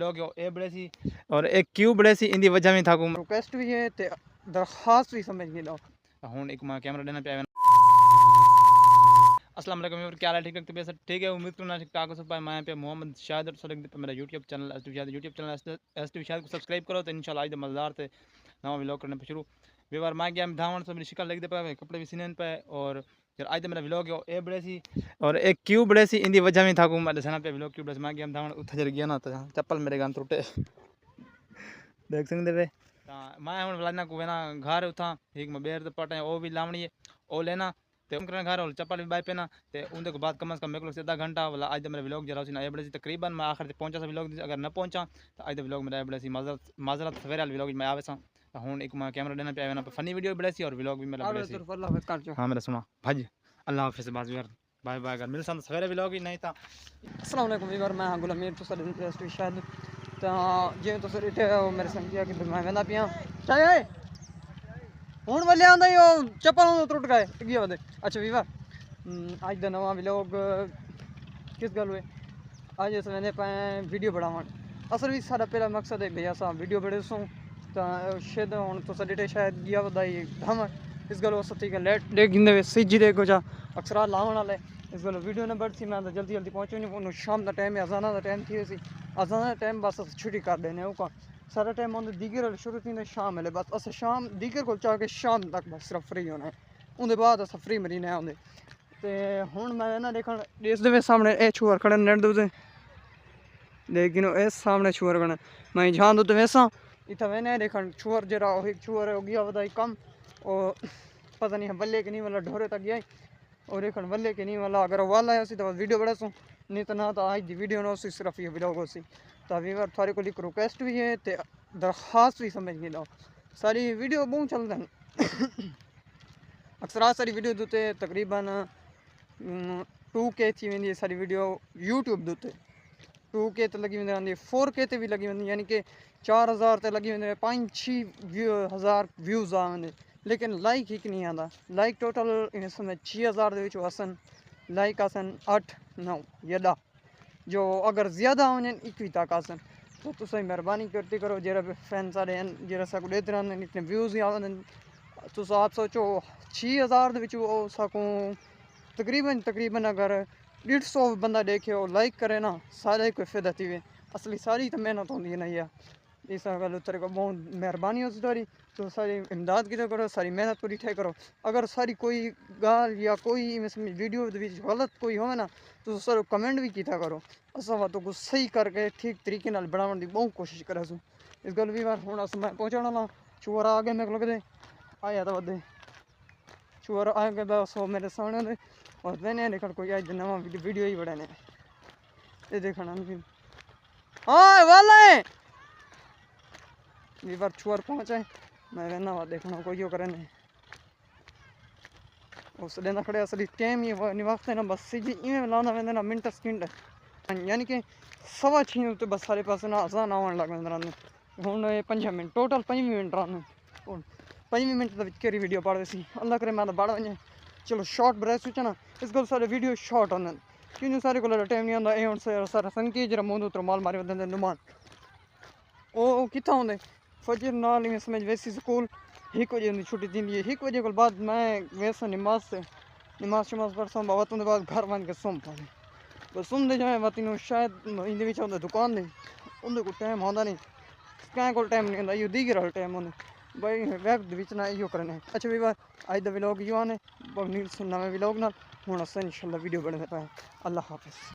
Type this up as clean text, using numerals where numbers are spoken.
Vlog ए बड़े सी और एक क्यों बड़े सी इंदी वजह में था को रिक्वेस्ट भी है ते दरखास्त भी समझ नहीं लो हुन एक मैं कैमरा देना पे अस्सलाम वालेकुम क्या हाल है ठीक है ठीक है उम्मीद करना ठीक ठाक हो सब मैं पे मोहम्मद शाहिद और सलग पे मेरा YouTube channel YouTube channel ST Shahid को सब्सक्राइब करो तो इंशाल्लाह आज मज़ेदार से नवा व्लॉग करने पे शुरू व्यवहार मैं गया धावन से मेरी शिकल लग दे पे कपड़े भी सीने पे और यार आज मेरा व्लॉग है ए बड़े सी और एक क्यों बड़े सी इंदी वजह में था को मैं दसना पे व्लॉग क्यों बड़े मैं गया धावन उठा गया ना तो चप्पल मेरे गान टूटे देख सकते वे मैं हूँ लाना को ना घर उठा एक मैं बेर तो पटे वो भी लावनी है वो लेना ते उनके घर और चप्पल भी बाय पे ना ते उनके बाद कम से कम मेरे को आधा घंटा वाला आज मेरा व्लॉग जरा सी ना बड़े सी तकरीबन मैं आखिर पहुंचा सा व्लॉग अगर न पहुंचा तो आज व्लॉग मेरा बड़े सी माजरत सवेरे वाला व्लॉग मैं आवे सा हुन एक मैं कैमरा देना पे आवे ना फनी वीडियो बड़े सी और व्लॉग भी मेरा बड़े सी हां मेरा सुना भाई अल्लाह हाफिज बाज यार बाय बाय अगर मिल सन सवेरे व्लॉग ही नहीं था अस्सलाम वालेकुम यार मैं गुलाम मीर तो सर इंटरेस्ट शायद तो जे तो सर इथे मेरे संग किया कि मैं वेंदा पिया चाहे हुन वाले आंदा यो चप्पल टूट गए गया वदे अच्छा वीवा आज दा नवा व्लॉग किस गल हुए आज अस वेंदे पे वीडियो बनावन असल भी सारा पहला मकसद है भैया सा वीडियो बड़े सो तो शायद हुन तो सर शायद गया वदाई हम इस गल सती के लेट दे गिंदे वे सिज दे को जा अक्सर लावन वाले इस गल वीडियो न बढ़ सी मैं तो जल्दी जल्दी पहुंचो नहीं शाम का टाइम है अजाना का टाइम थी सी अजाना का टाइम बस छुट्टी कर देने वो सारा टाइम होंगे दीगर शुरू थी शाम वाले बस अस शाम दीगर को चाह के शाम तक बस सिर्फ फ्री होना है उनके बाद अस फ्री मरी ने आते तो हूँ मैं ना देख इस सामने ये छुअर खड़े नेट दूसरे लेकिन इस सामने छुअर खड़े मैं जान दूते वैसा इतना मैंने देख छुअर जरा छुअर हो गया वह कम और पता नहीं बल्ले कि नहीं वाला ढोरे तक गया और एक वल्ले के नहीं वाला अगर वाला है तो वीडियो बड़ा सो नहीं तो ना तो आज की वीडियो ना सिर्फ ये व्लॉग हो सी तो वीवर थारे को एक रिक्वेस्ट भी है तो दरखास्त भी समझ नहीं लो सारी वीडियो बहुत चलते हैं अक्सर सारी वीडियो दूते तकरीबन 2K थी वी सारी वीडियो यूट्यूब दूते 2K तो लगी वे आती 4K ते भी लगी वी यानी कि 4000 ते लगी वे 5-6 हज़ार व्यूज़ आ वे लेकिन लाइक ही नहीं आता लाइक टोटल इन समय 6000 आसन लाइक आसन 8-9 या 10 जो अगर ज़्यादा होने 21 तक आसन तो तुम मेहरबानी करती करो जरा फैन सारे हैं जरा सा देते रहते इतने व्यूज़ ही आते तुम आप सोचो 6000 सकूँ तकरीबन अगर 150 बंदा देखे और लाइक करे ना सारे कोई फायदा थी वे असली सारी तो मेहनत होती है ना यार इस गल तेरे को बहुत मेहरबानी हो सारी तो सारी इमदाद की करो सारी मेहनत पूरी ठे करो अगर सारी कोई गाल या कोई वीडियो गलत कोई हो ना तो सर कमेंट भी किया करो अस तो कुछ सही करके ठीक तरीके बनाने की बहुत कोशिश करे इस गल भी बार हूँ अस मैं पहुँचा ला चूर आ गए मेरे लगते आया तो वे चूर आ गए सो मेरे सामने और मैंने देख कोई अज नवा वीडियो ही बनाने ये देखना हाँ वाला है बार छुअर पहुँचे मैं रहना वा देखना कोई करे नहीं उस देना खड़े असली टाइम ही वक्त है ना बस जी इवें लाना वे ना मिनट सकिंट यानी कि 6:15 उत्ते बस सारे पास ना अजान आवन लग वेंदे हूँ 5 मिनट टोटल 5 मिनट रहने 5 मिनट केरी वीडियो पढ़ सी अल्लाह करे मैं बड़ा वे चलो शॉर्ट ब्रेस ना इस गल सारे वीडियो शॉर्ट होने क्योंकि सारे को टाइम नहीं आता हूँ सारा संकी जरा मुँह उतर माल मारी वे नुमान वो कितना होंगे फजर नाल में समझ वैसी स्कूल 1 बजे की छुट्टी थी 1 बजे को बाद मैं वैसा नमाज शमाज पढ़ सौ बाबा तुम बाद घर बन के सुम पाए बस सुनते जाए बाती शायद इन दुकान दे उन्हें को टाइम आता नहीं क्या को टाइम नहीं आता यो दीगर टाइम होने भाई वक्त बिच ना इो करने अच्छा भी बार अज का व्लॉग यो आने नवे व्लॉग ना हूँ अस इंशाल्लाह वीडियो बने पाए अल्लाह हाफिज।